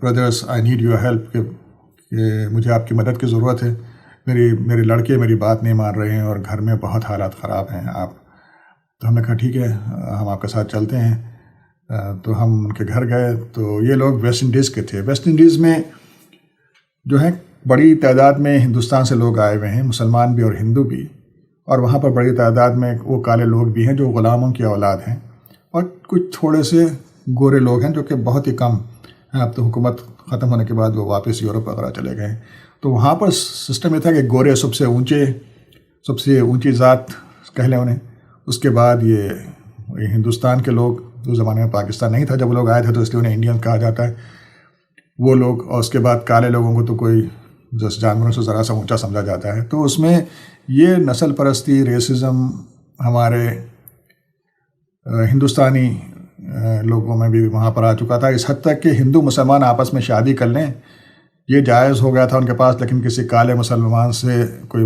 brothers I need your help, کہ مجھے آپ کی مدد کی ضرورت ہے، میرے لڑکے میری بات نہیں مان رہے ہیں اور گھر میں بہت حالات خراب ہیں آپ۔ تو ہم نے کہا ٹھیک ہے، ہم آپ کے ساتھ چلتے ہیں۔ تو ہم ان کے گھر گئے، تو یہ لوگ ویسٹ انڈیز کے تھے۔ ویسٹ انڈیز میں جو ہے بڑی تعداد میں ہندوستان سے لوگ آئے ہوئے ہیں، مسلمان بھی اور ہندو بھی، اور وہاں پر بڑی تعداد میں وہ کالے لوگ بھی ہیں جو غلاموں کی اولاد ہیں، اور کچھ تھوڑے سے گورے لوگ ہیں جو کہ بہت ہی کم ہیں۔ اب تو حکومت ختم ہونے کے بعد وہ واپس یورپ وغیرہ چلے گئے ہیں۔ تو وہاں پر سسٹم یہ تھا کہ گورے سب سے اونچی ذات کہہ لیں انہیں، اس کے بعد یہ ہندوستان کے لوگ، اس زمانے میں پاکستان نہیں تھا جب وہ لوگ آئے تھے تو اس لیے انہیں انڈین کہا جاتا ہے، وہ لوگ، اور اس کے بعد کالے لوگوں کو تو کوئی جس جانوروں سے ذرا سا اونچا سمجھا جاتا ہے۔ تو اس میں یہ نسل پرستی، ریسزم ہمارے ہندوستانی لوگوں میں بھی وہاں پر آ چکا تھا، اس حد تک کہ ہندو مسلمان آپس میں شادی کر لیں یہ جائز ہو گیا تھا ان کے پاس، لیکن کسی کالے مسلمان سے کوئی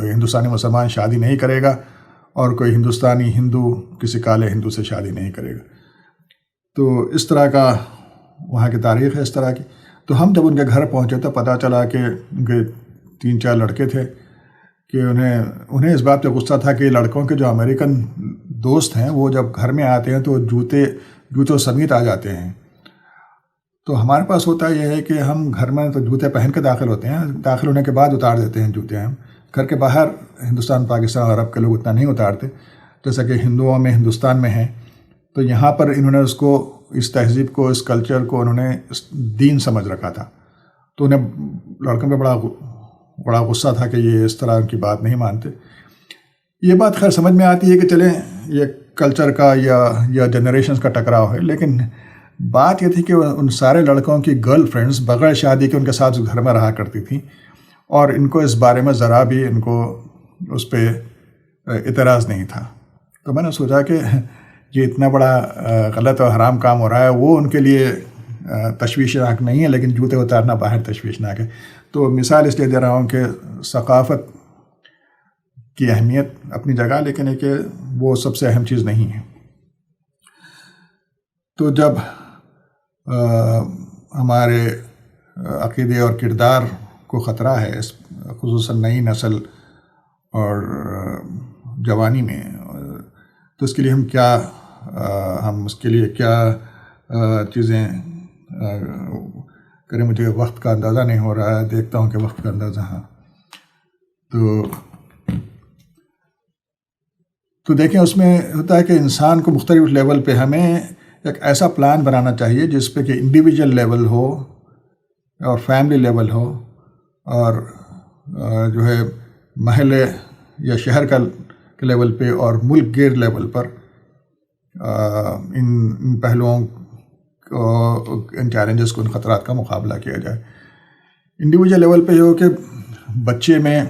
ہندوستانی مسلمان شادی نہیں کرے گا، اور کوئی ہندوستانی ہندو کسی کالے ہندو سے شادی نہیں کرے گا۔ تو اس طرح کا وہاں کی تاریخ ہے اس طرح کی۔ تو ہم جب ان کے گھر پہنچے تو پتہ چلا کہ ان کے 3-4 لڑکے تھے کہ انہیں اس بات پہ غصہ تھا کہ لڑکوں کے جو امریکن دوست ہیں وہ جب گھر میں آتے ہیں تو جوتوں سمیت آ جاتے ہیں۔ تو ہمارے پاس ہوتا یہ ہے کہ ہم گھر میں تو جوتے پہن کے داخل ہوتے ہیں، داخل ہونے کے بعد اتار دیتے ہیں جوتے ہم۔ گھر کے باہر ہندوستان، پاکستان اور عرب کے لوگ اتنا نہیں اتارتے جیسا کہ ہندوؤں میں ہندوستان میں ہیں۔ تو یہاں پر انہوں نے اس تہذیب کو، اس کلچر کو انہوں نے دین سمجھ رکھا تھا، تو انہیں لڑکوں پہ بڑا بڑا غصہ تھا کہ یہ اس طرح ان کی بات نہیں مانتے. یہ بات خیر سمجھ میں آتی ہے کہ چلیں یہ کلچر کا یا جنریشنز کا ٹکراؤ ہے، لیکن بات یہ تھی کہ ان سارے لڑکوں کی گرل فرینڈز بغیر شادی کے ان کے ساتھ گھر میں رہا کرتی تھیں، اور ان کو اس بارے میں ذرا بھی ان کو اس پہ اعتراض نہیں تھا. تو میں نے سوچا کہ یہ اتنا بڑا غلط اور حرام کام ہو رہا ہے، وہ ان کے لیے تشویشناک نہیں ہے، لیکن جوتے اتارنا باہر تشویشناک ہے. تو مثال اس لیے دے رہا ہوں کہ ثقافت کی اہمیت اپنی جگہ، لیکن یہ کہ وہ سب سے اہم چیز نہیں ہے. تو جب ہمارے عقیدے اور کردار کو خطرہ ہے، خصوصاً نئی نسل اور جوانی میں، تو اس کے لیے ہم اس کے لیے کیا چیزیں کریں. مجھے وقت کا اندازہ نہیں ہو رہا ہے، دیکھتا ہوں کہ وقت کا اندازہ ہاں. تو دیکھیں اس میں ہوتا ہے کہ انسان کو مختلف لیول پہ ہمیں ایک ایسا پلان بنانا چاہیے جس پہ کہ انڈیویجول لیول ہو اور فیملی لیول ہو، اور جو ہے محلے یا شہر کا لیول پہ اور ملک گیر لیول پر ان پہلوؤں ان چیلنجز کو، ان خطرات کا مقابلہ کیا جائے. انڈیویجول لیول پہ یہ ہو کہ بچے میں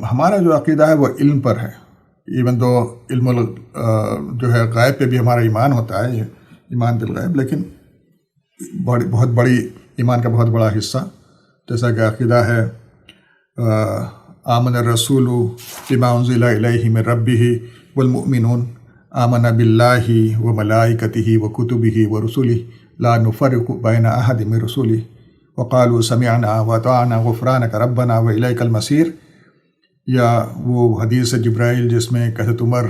ہمارا جو عقیدہ ہے وہ علم پر ہے. ایون دو علم جو ہے غیب پہ بھی ہمارا ایمان ہوتا ہے، ایمان بالغیب، لیکن بہت بڑی ایمان کا بہت بڑا حصہ جیسا کہ عقیدہ ہے آمن الرسول بما انزل الیہ من ربہ والمؤمنون آمن باللہ وملائکتہ وکتبہ ورسلہ لا نفرق بین احد من رسلہ وقالوا سمعنا واطعنا غفرانک ربنا والیک المصیر. یا وہ حدیث جبرائیل جس میں حضرت عمر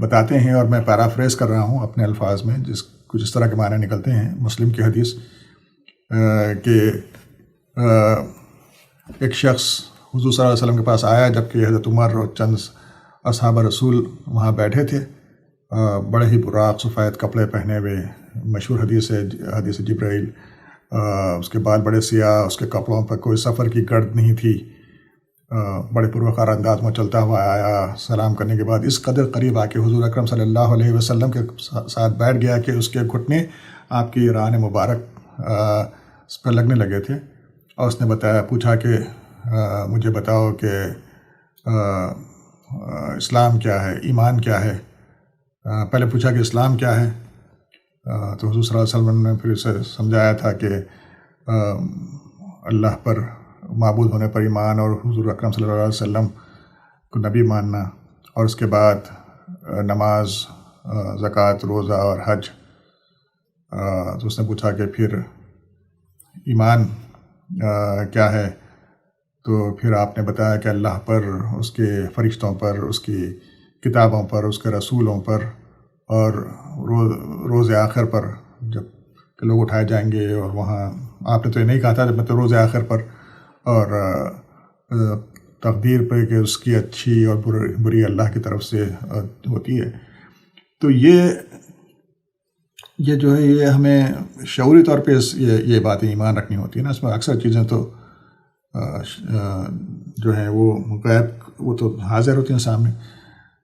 بتاتے ہیں، اور میں پیرافریز کر رہا ہوں اپنے الفاظ میں، کچھ اس طرح کے معنی نکلتے ہیں، مسلم کی حدیث، کہ ایک شخص حضور صلی اللہ علیہ وسلم کے پاس آیا جبکہ حضرت عمر اور چند اصحاب رسول وہاں بیٹھے تھے، بڑے ہی براق سفید کپڑے پہنے ہوئے، مشہور حدیث ہے حدیث جبرائیل. اس کے بال بڑے سیاہ، اس کے کپڑوں پر کوئی سفر کی گرد نہیں تھی، بڑے پروقار انداز میں چلتا ہوا آیا. سلام کرنے کے بعد اس قدر قریب آ کے حضور اکرم صلی اللہ علیہ وسلم کے ساتھ بیٹھ گیا کہ اس کے گھٹنے آپ کی ران مبارک اس پر لگنے لگے تھے. اور اس نے پوچھا کہ مجھے بتاؤ کہ اسلام کیا ہے، ایمان کیا ہے. پہلے پوچھا کہ اسلام کیا ہے، تو حضور صلی اللہ علیہ وسلم نے پھر اسے سمجھایا تھا کہ اللہ پر معبود ہونے پر ایمان، اور حضور اکرم صلی اللہ علیہ وسلم کو نبی ماننا، اور اس کے بعد نماز، زکوٰۃ، روزہ اور حج. تو اس نے پوچھا کہ پھر ایمان کیا ہے، تو پھر آپ نے بتایا کہ اللہ پر، اس کے فرشتوں پر، اس کی کتابوں پر، اس کے رسولوں پر، اور روز آخر پر، جب کہ لوگ اٹھائے جائیں گے. اور وہاں آپ نے تو یہ نہیں کہا تھا جب روز آخر پر، اور تقدیر پہ کہ اس کی اچھی اور بری اللہ کی طرف سے ہوتی ہے. تو یہ جو ہے یہ ہمیں شعوری طور پہ یہ باتیں ایمان رکھنی ہوتی ہے نا. اس میں اکثر چیزیں تو جو ہیں وہ غیب، وہ تو حاضر ہوتی ہیں سامنے.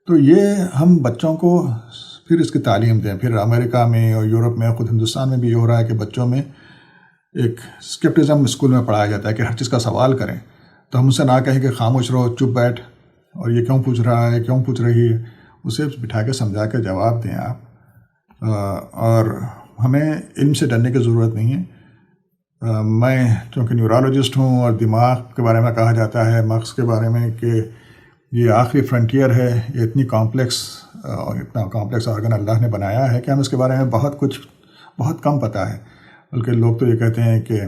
تو یہ ہم بچوں کو پھر اس کی تعلیم دیں. پھر امریکہ میں اور یورپ میں، خود ہندوستان میں بھی یہ ہو رہا ہے کہ بچوں میں ایک اسکیپٹزم اسکول میں پڑھایا جاتا ہے کہ ہر چیز کا سوال کریں. تو ہم اسے نہ کہیں کہ خاموش رہو، چپ بیٹھ، اور یہ کیوں پوچھ رہا ہے، کیوں پوچھ رہی ہے. اسے بٹھا کے سمجھا کے جواب دیں آپ. اور ہمیں علم سے ڈرنے کی ضرورت نہیں ہے. میں چونکہ نیورولوجسٹ ہوں، اور دماغ کے بارے میں کہا جاتا ہے، مغز کے بارے میں، کہ یہ آخری فرنٹیئر ہے. یہ اتنا کمپلیکس آرگن اللہ نے بنایا ہے کہ ہم اس کے بارے میں بہت کم پتہ ہے. بلکہ لوگ تو یہ کہتے ہیں کہ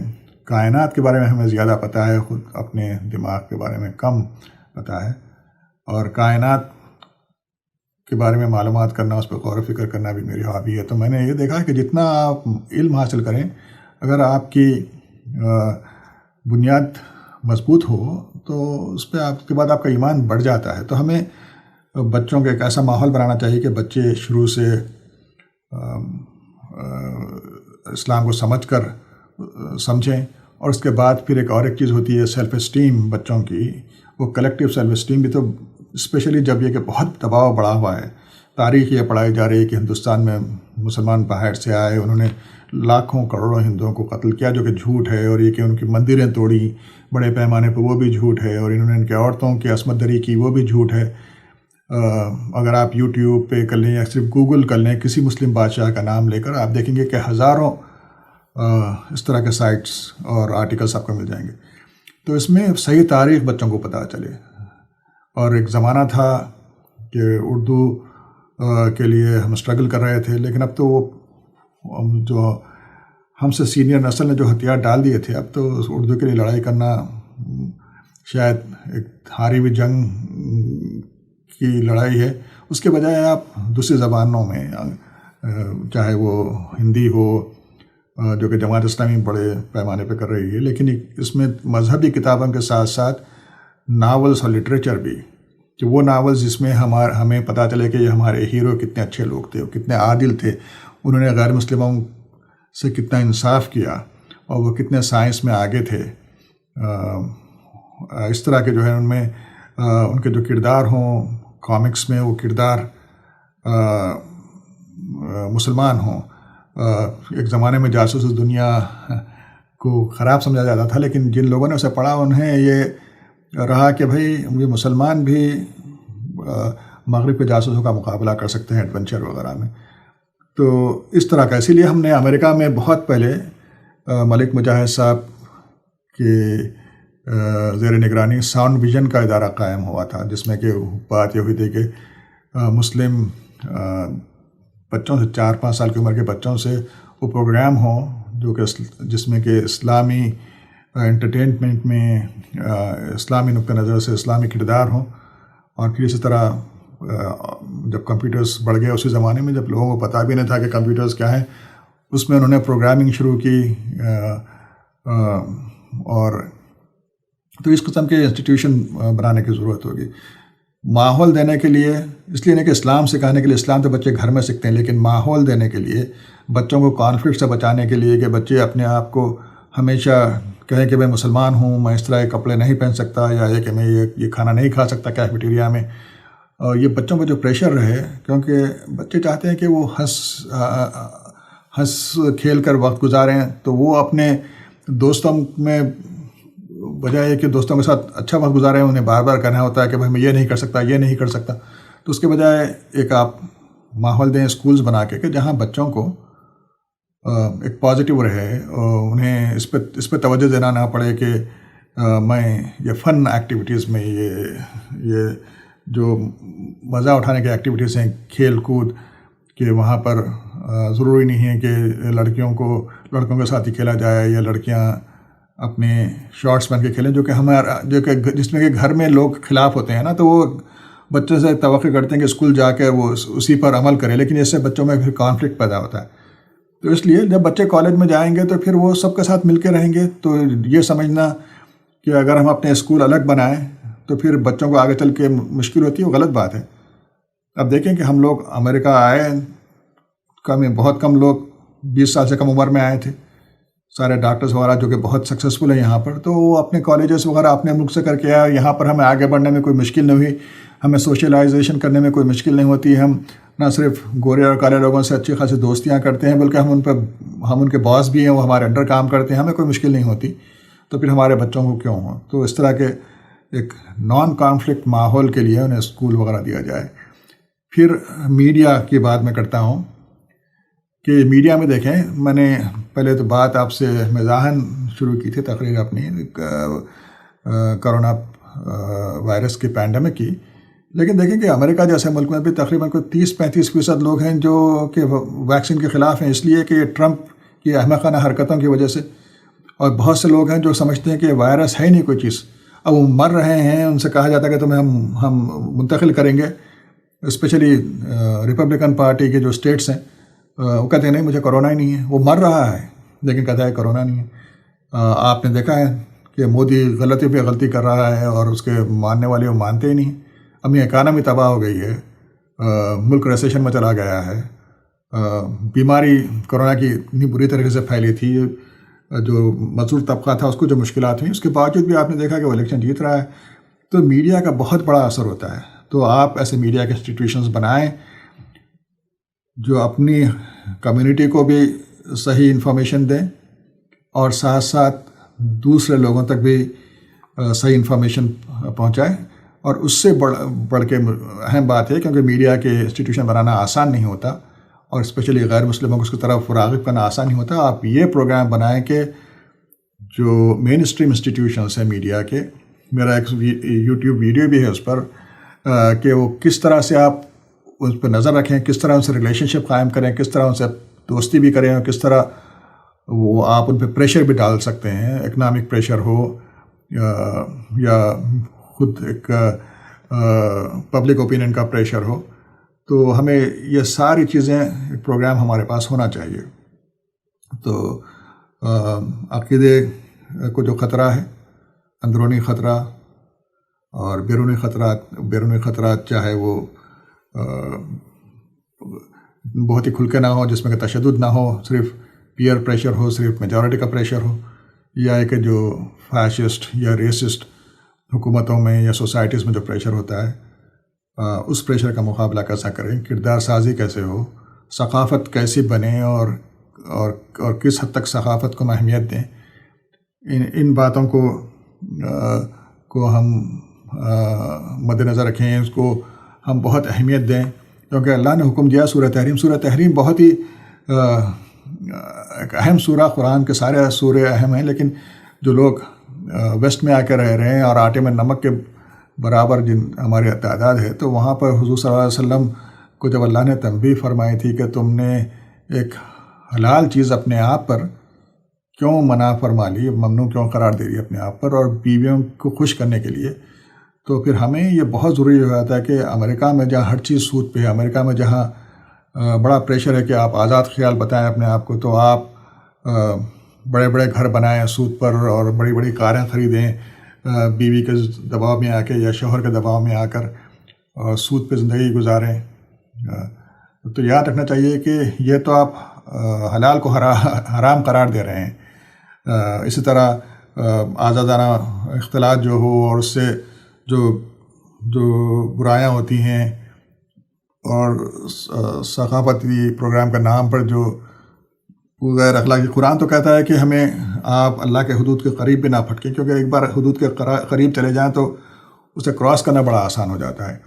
کائنات کے بارے میں ہمیں زیادہ پتہ ہے، خود اپنے دماغ کے بارے میں کم پتہ ہے. اور کائنات کے بارے میں معلومات کرنا، اس پہ غور و فکر کرنا بھی میری ہابی ہے. تو میں نے یہ دیکھا کہ جتنا آپ علم حاصل کریں، اگر آپ کی بنیاد مضبوط ہو تو اس پہ آپ کے بعد آپ کا ایمان بڑھ جاتا ہے. تو ہمیں بچوں کے ایک ایسا ماحول بنانا چاہیے کہ بچے شروع سے اسلام کو سمجھ کر سمجھیں. اور اس کے بعد پھر ایک چیز ہوتی ہے سیلف اسٹیم بچوں کی. وہ کلیکٹیو سیلف اسٹیم بھی تو اسپیشلی جب یہ کہ بہت دباؤ بڑھا ہوا ہے. تاریخ یہ پڑھائی جا رہی ہے کہ ہندوستان میں مسلمان باہر سے آئے, انہوں نے لاکھوں کروڑوں ہندوؤں کو قتل کیا, جو کہ جھوٹ ہے. اور یہ کہ ان کی مندریں توڑی بڑے پیمانے پہ, وہ بھی جھوٹ ہے. اور انہوں نے ان کے عورتوں کی عصمت دری کی, وہ بھی جھوٹ ہے. اگر آپ یوٹیوب پہ کر لیں یا صرف گوگل کر لیں کسی مسلم بادشاہ کا نام لے کر, آپ دیکھیں گے کہ ہزاروں اس طرح کے سائٹس اور آرٹیکلس آپ کو مل جائیں گے. تو اس میں صحیح تاریخ بچوں کو پتہ چلے. اور ایک زمانہ تھا کہ اردو کے لیے ہم اسٹرگل کر رہے تھے, لیکن اب تو وہ جو ہم سے سینئر نسل نے جو ہتھیار ڈال دیے تھے, اب تو اردو کے لیے لڑائی کرنا شاید ایک ہاری ہوئی جنگ کی لڑائی ہے. اس کے بجائے آپ دوسری زبانوں میں, چاہے وہ ہندی ہو جو کہ جماعت اسلامی بڑے پیمانے پہ کر رہی ہے, لیکن اس میں مذہبی کتابوں کے ساتھ ساتھ ناولز اور لٹریچر بھی, کہ وہ ناولز جس میں ہمیں پتہ چلے کہ یہ ہمارے ہیرو کتنے اچھے لوگ تھے, کتنے عادل تھے, انہوں نے غیر مسلموں سے کتنا انصاف کیا, اور وہ کتنے سائنس میں آگے تھے. اس طرح کے جو ہے ان میں ان کے جو کردار ہوں کامکس میں, وہ کردار مسلمان ہوں. ایک زمانے میں جاسوس دنیا کو خراب سمجھا جاتا تھا, لیکن جن لوگوں نے اسے پڑھا انہیں یہ رہا کہ بھئی یہ مسلمان بھی مغرب کے جاسوسوں کا مقابلہ کر سکتے ہیں ایڈونچر وغیرہ میں. تو اس طرح کا, اسی لیے ہم نے امریکہ میں بہت پہلے ملک مجاہد صاحب کے زیر نگرانی ساؤنڈ ویژن کا ادارہ قائم ہوا تھا, جس میں کہ بات یہ ہوئی تھی کہ مسلم بچوں سے 4-5 سال کی عمر کے بچوں سے وہ پروگرام ہوں جو کہ جس میں کہ اسلامی انٹرٹینمنٹ میں اسلامی نقطہ نظر سے اسلامی کردار ہوں. اور پھر اسی طرح جب کمپیوٹرز بڑھ گئے اسی زمانے میں, جب لوگوں کو پتہ بھی نہیں تھا کہ کمپیوٹرز کیا ہیں, اس میں انہوں نے پروگرامنگ شروع کی. اور تو اس قسم کے انسٹیٹیوشن بنانے کی ضرورت ہوگی. ماحول دینے کے لیے, اس لیے نہیں کہ اسلام سکھانے کے لیے, اسلام تو بچے گھر میں سیکھتے ہیں, لیکن ماحول دینے کے لیے, بچوں کو کانفلکٹ سے بچانے کے لیے, کہ بچے اپنے آپ کو ہمیشہ کہیں کہ میں مسلمان ہوں, میں اس طرح کے کپڑے نہیں پہن سکتا, یا یہ کہ میں یہ کھانا نہیں کھا سکتا کیفیٹیریا میں. اور یہ بچوں کو جو پریشر رہے, کیونکہ بچے چاہتے ہیں کہ وہ ہنس کھیل کر وقت گزاریں, تو وہ اپنے دوستوں میں بجائے کہ دوستوں کے ساتھ اچھا وقت گزاریں, انہیں بار بار کہنا ہوتا ہے کہ بھائی میں یہ نہیں کر سکتا, یہ نہیں کر سکتا. تو اس کے بجائے ایک آپ ماحول دیں اسکولز بنا کے, کہ جہاں بچوں کو ایک پازیٹیو رہے, انہیں اس پہ توجہ دینا نہ پڑے کہ میں یہ فن ایکٹیویٹیز میں یہ جو مزہ اٹھانے کی ایکٹیویٹیز ہیں, کھیل کود, کہ وہاں پر ضروری نہیں ہے کہ لڑکوں کے ساتھ ہی کھیلا جائے, یا لڑکیاں اپنے شارٹس پہن کے کھیلیں, جو کہ جس میں کہ گھر میں لوگ خلاف ہوتے ہیں نا, تو وہ بچوں سے توقع کرتے ہیں کہ اسکول جا کے وہ اسی پر عمل کریں, لیکن اس سے بچوں میں پھر کانفلکٹ پیدا ہوتا ہے. تو اس لیے جب بچے کالج میں جائیں گے تو پھر وہ سب کے ساتھ مل کے رہیں گے. تو یہ سمجھنا کہ اگر ہم اپنے اسکول الگ بنائیں تو پھر بچوں کو آگے چل کے مشکل ہوتی ہے, وہ غلط بات ہے. اب دیکھیں کہ ہم لوگ امریکہ آئے, بہت کم لوگ 20 سال سے کم عمر میں آئے تھے, سارے ڈاکٹرز وغیرہ جو کہ بہت سکسیزفل ہیں یہاں پر, تو وہ اپنے کالجز وغیرہ اپنے ملک سے کر کے آئے. یہاں پر ہمیں آگے بڑھنے میں کوئی مشکل نہیں ہوئی, ہمیں سوشلائزیشن کرنے میں کوئی مشکل نہیں ہوتی. ہم نہ صرف گورے اور کالے لوگوں سے اچھی خاصی دوستیاں کرتے ہیں, بلکہ ہم ان کے باس بھی ہیں, وہ ہمارے انڈر کام کرتے ہیں, ہمیں کوئی مشکل نہیں ہوتی. تو پھر ہمارے بچوں کو کیوں ہوں؟ تو اس طرح کے ایک نان کانفلکٹ ماحول کے لیے انہیں اسکول وغیرہ دیا جائے. پھر میڈیا کی بات میں کرتا ہوں کہ میڈیا میں دیکھیں, میں نے پہلے تو بات آپ سے مزاحاً شروع کی تھی تقریر اپنی کرونا وائرس کی پینڈیمک کی, لیکن دیکھیں کہ امریکہ جیسے ملک میں بھی تقریباً کوئی 30-35% لوگ ہیں جو کہ ویکسین کے خلاف ہیں, اس لیے کہ یہ ٹرمپ کی احمقانہ حرکتوں کی وجہ سے. اور بہت سے لوگ ہیں جو سمجھتے ہیں کہ یہ وائرس ہے ہی نہیں کوئی چیز, اب وہ مر رہے ہیں, ان سے کہا جاتا ہے کہ تمہیں ہم منتقل کریں گے. اسپیشلی ریپبلکن پارٹی کے جو اسٹیٹس ہیں, وہ کہتے ہیں نہیں مجھے کرونا ہی نہیں ہے. وہ مر رہا ہے لیکن کہتا ہے کرونا نہیں ہے. آپ نے دیکھا ہے کہ مودی غلطی پہ غلطی کر رہا ہے, اور اس کے ماننے والے وہ مانتے ہی نہیں. اپنی اکانومی تباہ ہو گئی ہے, ملک ریسیشن میں چلا گیا ہے. بیماری کرونا کی اتنی بری طریقے سے پھیلی تھی, جو مزدور طبقہ تھا اس کو جو مشکلات ہوئیں، اس کے باوجود بھی آپ نے دیکھا کہ وہ الیکشن جیت رہا ہے. تو میڈیا کا بہت بڑا اثر ہوتا ہے. تو آپ ایسے میڈیا کے انسٹیٹیوشنز بنائیں جو اپنی کمیونٹی کو بھی صحیح انفارمیشن دیں اور ساتھ ساتھ دوسرے لوگوں تک بھی صحیح انفارمیشن پہنچائیں. اور اس سے بڑھ کے اہم بات ہے، کیونکہ میڈیا کے انسٹیٹیوشن بنانا آسان نہیں ہوتا، اور اسپیشلی غیر مسلموں کو اس کی طرف راغب کرنا آسان نہیں ہوتا. آپ یہ پروگرام بنائیں کہ جو مین اسٹریم انسٹیٹیوشنس ہیں میڈیا کے، میرا ایک یوٹیوب ویڈیو بھی ہے اس پر، کہ وہ کس طرح سے آپ اس پہ نظر رکھیں، کس طرح ان سے ریلیشن شپ قائم کریں، کس طرح ان سے دوستی بھی کریں، اور کس طرح وہ آپ ان پہ پریشر بھی ڈال سکتے ہیں، اکنامک پریشر ہو یا خود ایک پبلک اوپینین کا پریشر ہو. تو ہمیں یہ ساری چیزیں ایک پروگرام ہمارے پاس ہونا چاہیے. تو عقیدے کو جو خطرہ ہے، اندرونی خطرہ اور بیرونی خطرات چاہے وہ بہت ہی کھل کے نہ ہو، جس میں کہ تشدد نہ ہو، صرف پیئر پریشر ہو، صرف میجورٹی کا پریشر ہو، یا کہ جو فیشسٹ یا ریسسٹ حکومتوں میں یا سوسائٹیز میں جو پریشر ہوتا ہے، اس پریشر کا مقابلہ کیسا کریں، کردار سازی کیسے ہو، ثقافت کیسی بنے، اور کس حد تک ثقافت کو اہمیت دیں. ان باتوں کو ہم مد نظر رکھیں، اس کو ہم بہت اہمیت دیں، کیونکہ اللہ نے حکم دیا. سورہ تحریم بہت ہی ایک اہم سورہ، قرآن کے سارے سورے اہم ہیں، لیکن جو لوگ ویسٹ میں آ کے رہ رہے ہیں اور آٹے میں نمک کے برابر جن ہماری تعداد ہے، تو وہاں پر حضور صلی اللہ علیہ وسلم کو جب اللہ نے تنبیہ فرمائی تھی کہ تم نے ایک حلال چیز اپنے آپ پر کیوں منع فرما لی، ممنوع کیوں قرار دے دی اپنے آپ پر، اور بیویوں کو خوش کرنے کے لیے، تو پھر ہمیں یہ بہت ضروری ہو جاتا ہے کہ امریکہ میں جہاں ہر چیز سود پہ ہے، امریکہ میں جہاں بڑا پریشر ہے کہ آپ آزاد خیال بتائیں اپنے آپ کو، تو آپ بڑے بڑے گھر بنائیں سود پر، اور بڑی بڑی کاریں خریدیں بیوی کے دباؤ میں آ کے یا شوہر کے دباؤ میں آ کر، اور سود پہ زندگی گزاریں. تو یاد رکھنا چاہیے کہ یہ تو آپ حلال کو حرام قرار دے رہے ہیں. اسی طرح آزادانہ اختلاط جو ہو، اور اس سے جو برائیاں ہوتی ہیں، اور ثقافتی پروگرام کے نام پر جو غیر اخلاقی، قرآن تو کہتا ہے کہ ہمیں آپ اللہ کے حدود کے قریب بھی نہ پھٹکیں، کیونکہ ایک بار حدود کے قریب چلے جائیں تو اسے کراس کرنا بڑا آسان ہو جاتا ہے.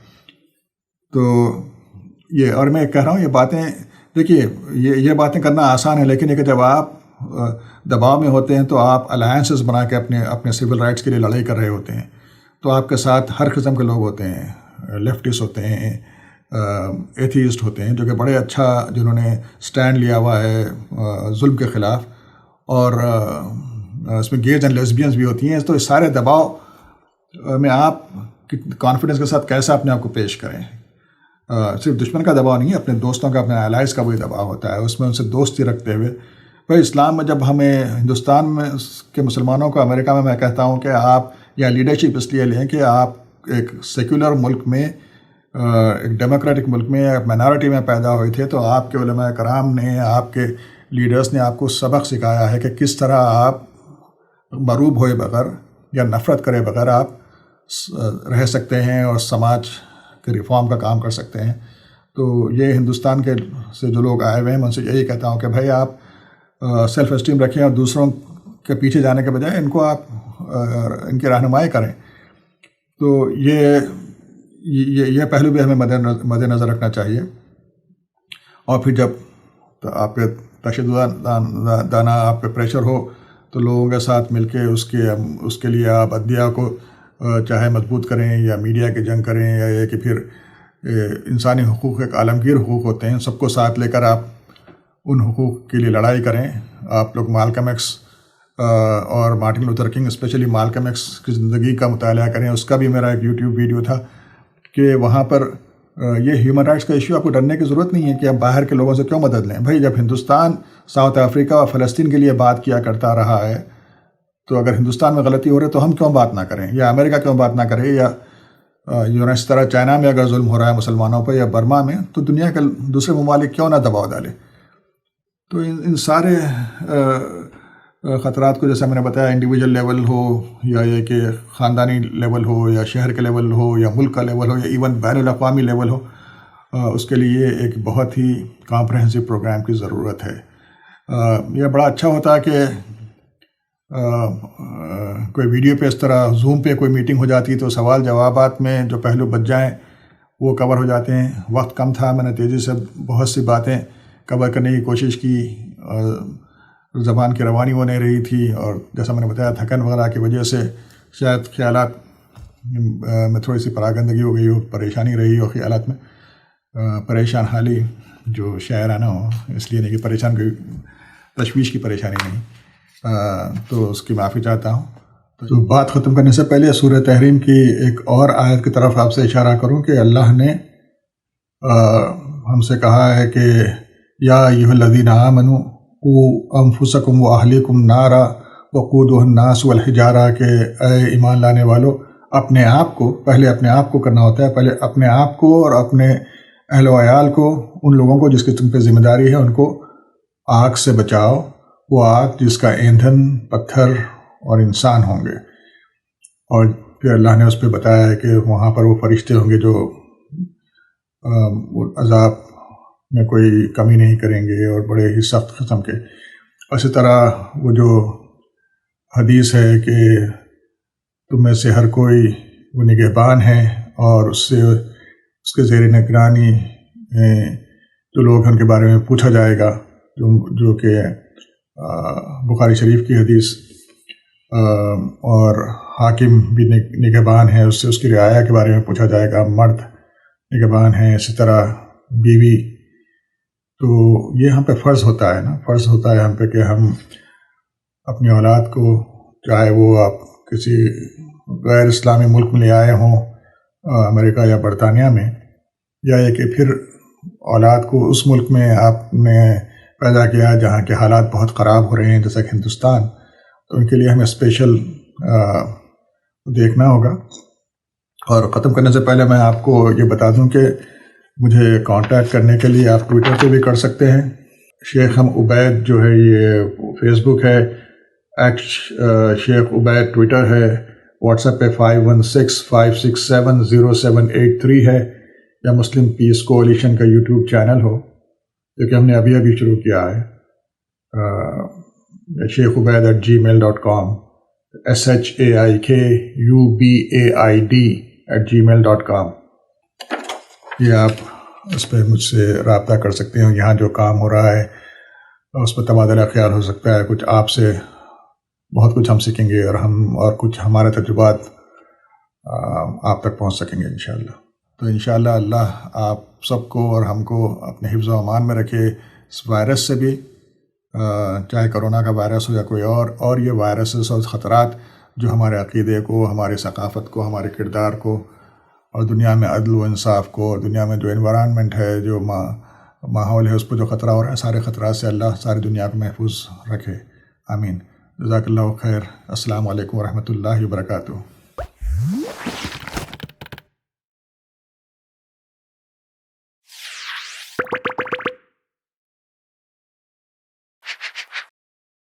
تو یہ، اور میں کہہ رہا ہوں یہ باتیں، دیکھیے یہ باتیں کرنا آسان ہے، لیکن یہ کہ جب آپ دباؤ میں ہوتے ہیں تو آپ الائنسز بنا کے اپنے سول رائٹس کے لیے لڑائی کر رہے ہوتے ہیں. تو آپ کے ساتھ ہر قسم کے لوگ ہوتے ہیں، لیفٹسٹ ہوتے ہیں، ایتھیسٹ ہوتے ہیں، جو کہ بڑے اچھا جنہوں نے سٹینڈ لیا ہوا ہے ظلم کے خلاف، اور اس میں گیز اینڈ لیسبینز بھی ہوتی ہیں. تو اس سارے دباؤ میں آپ کانفیڈنس کے ساتھ کیسے اپنے آپ کو پیش کریں. صرف دشمن کا دباؤ نہیں ہے، اپنے دوستوں کا، اپنے الائز کا بھی دباؤ ہوتا ہے، اس میں ان سے دوستی رکھتے ہوئے. بھائی اسلام میں جب ہمیں ہندوستان میں کے مسلمانوں کو، امریکہ میں کہتا ہوں کہ آپ یا لیڈرشپ اس لیے لیں کہ آپ ایک سیکولر ملک میں، ایک ڈیموکریٹک ملک میں، ایک مائنارٹی میں پیدا ہوئے تھے، تو آپ کے علماء کرام نے، آپ کے لیڈرز نے آپ کو سبق سکھایا ہے کہ کس طرح آپ مروب ہوئے بغیر یا نفرت کرے بغیر آپ رہ سکتے ہیں اور سماج کے ریفارم کا کام کر سکتے ہیں. تو یہ ہندوستان کے سے جو لوگ آئے ہوئے ہیں، میں ان سے یہی کہتا ہوں کہ بھائی آپ سیلف اسٹیم رکھیں، اور دوسروں کے پیچھے جانے کے بجائے ان کو آپ ان کی رہنمائی کریں. تو یہ پہلو بھی ہمیں مد نظر رکھنا چاہیے. اور پھر جب آپ پہ تشدد دانہ آپ پہ پریشر ہو، تو لوگوں کے ساتھ مل کے اس کے لیے آپ عدلیہ کو چاہے مضبوط کریں، یا میڈیا کی جنگ کریں، یا یہ کہ پھر انسانی حقوق ایک عالمگیر حقوق ہوتے ہیں، سب کو ساتھ لے کر آپ ان حقوق کے لیے لڑائی کریں. آپ لوگ مالکم ایکس اور Martin Luther King, specially Malcolm X کی زندگی کا مطالعہ کریں. اس کا بھی میرا ایک یوٹیوب ویڈیو تھا کہ وہاں پر یہ ہیومن رائٹس کا ایشو، آپ کو ڈرنے کی ضرورت نہیں ہے کہ آپ باہر کے لوگوں سے کیوں مدد لیں. بھائی جب ہندوستان ساؤتھ افریقہ اور فلسطین کے لیے بات کیا کرتا رہا ہے، تو اگر ہندوستان میں غلطی ہو رہی ہے تو ہم کیوں بات نہ کریں، یا امریکہ کیوں بات نہ کرے، یا اس طرح چائنا میں اگر ظلم ہو رہا ہے مسلمانوں پر، یا برما میں، تو دنیا کے دوسرے ممالک کیوں نہ دباؤ ڈالے. تو ان سارے خطرات کو جیسا میں نے بتایا انڈیویجول لیول ہو یا یہ کہ خاندانی لیول ہو یا شہر کے لیول ہو یا ملک کا لیول ہو یا ایون بین الاقوامی لیول ہو، اس کے لیے ایک بہت ہی کامپریہنسو پروگرام کی ضرورت ہے۔ یہ بڑا اچھا ہوتا ہے کہ کوئی ویڈیو پہ اس طرح زوم پہ کوئی میٹنگ ہو جاتی تو سوال جوابات میں جو پہلو بچ جائیں وہ کور ہو جاتے ہیں۔ وقت کم تھا، میں نے تیزی سے بہت سی باتیں کور کرنے کی کوشش کی، زبان کی روانی وہ نہیں رہی تھی، اور جیسا میں نے بتایا تھکن وغیرہ کی وجہ سے شاید خیالات میں تھوڑی سی پراگندگی ہو گئی ہو، پریشانی رہی ہو خیالات میں، پریشان حالی جو شاعرانہ ہو، اس لیے نہیں کہ پریشان کوئی تشویش کی پریشانی نہیں، تو اس کی معافی چاہتا ہوں۔ تو بات ختم کرنے سے پہلے سورہ تحریم کی ایک اور آیت کی طرف آپ سے اشارہ کروں کہ اللہ نے ہم سے کہا ہے کہ یا ایھا الذین آمنوا قوا انفسکم واہلیکم نارا وقودھا الناس والحجارہ، کہ اے ایمان لانے والو اپنے آپ کو، پہلے اپنے آپ کو کرنا ہوتا ہے، پہلے اپنے آپ کو اور اپنے اہل و عیال کو، ان لوگوں کو جس کی تم پہ ذمہ داری ہے، ان کو آگ سے بچاؤ، وہ آگ جس کا ایندھن پتھر اور انسان ہوں گے۔ اور پھر اللہ نے اس پہ بتایا ہے کہ وہاں پر وہ فرشتے ہوں گے جو عذاب میں کوئی کمی نہیں کریں گے اور بڑے ہی سخت قسم کے۔ اسی طرح وہ جو حدیث ہے کہ تم میں سے ہر کوئی وہ نگہبان ہے، اور اس کے زیر نگرانی جو لوگ ہیں ان کے بارے میں پوچھا جائے گا، جو کہ بخاری شریف کی حدیث، اور حاکم بھی نگہبان ہے، اس سے اس کی رعایا کے بارے میں پوچھا جائے گا، مرد نگہبان ہیں، اسی طرح بیوی۔ تو یہ ہم پہ فرض ہوتا ہے نا، فرض ہوتا ہے ہم پہ کہ ہم اپنی اولاد کو، چاہے وہ آپ کسی غیر اسلامی ملک میں لے آئے ہوں، امریکہ یا برطانیہ میں، یا یہ کہ پھر اولاد کو اس ملک میں آپ نے پیدا کیا جہاں کے حالات بہت خراب ہو رہے ہیں جیسا کہ ہندوستان، تو ان کے لیے ہمیں اسپیشل دیکھنا ہوگا۔ اور ختم کرنے سے پہلے میں آپ کو یہ بتا دوں کہ مجھے کانٹیکٹ کرنے کے لیے آپ ٹویٹر پہ بھی کر سکتے ہیں، شیخ ہم عبید جو ہے یہ فیس بک ہے، شیخ عبید ٹویٹر ہے، واٹس ایپ پہ 5165670783 ہے، یا مسلم پیس کولیشن کا یوٹیوب چینل ہو جو کہ ہم نے ابھی شروع کیا ہے، sheikhubaid@gmail.com، SHAIKUBAID@gmail.com۔ یہ آپ اس پہ مجھ سے رابطہ کر سکتے ہیں، یہاں جو کام ہو رہا ہے اس پہ تبادلہ خیال ہو سکتا ہے، کچھ آپ سے بہت کچھ ہم سیکھیں گے، اور کچھ ہمارے تجربات آپ تک پہنچ سکیں گے انشاءاللہ۔ تو انشاءاللہ اللہ آپ سب کو اور ہم کو اپنے حفظ و امان میں رکھے اس وائرس سے بھی، چاہے کرونا کا وائرس ہو یا کوئی اور یہ وائرسز اور خطرات جو ہمارے عقیدے کو، ہماری ثقافت کو، ہمارے کردار کو، اور دنیا میں عدل و انصاف کو، اور دنیا میں جو انوائرمنٹ ہے، جو ماحول ہے، اس پہ جو خطرہ ہو رہا ہے، سارے خطرات سے اللہ ساری دنیا کو محفوظ رکھے، آمین۔ جزاک اللہ خیر۔ السلام علیکم ورحمۃ اللہ وبرکاتہ۔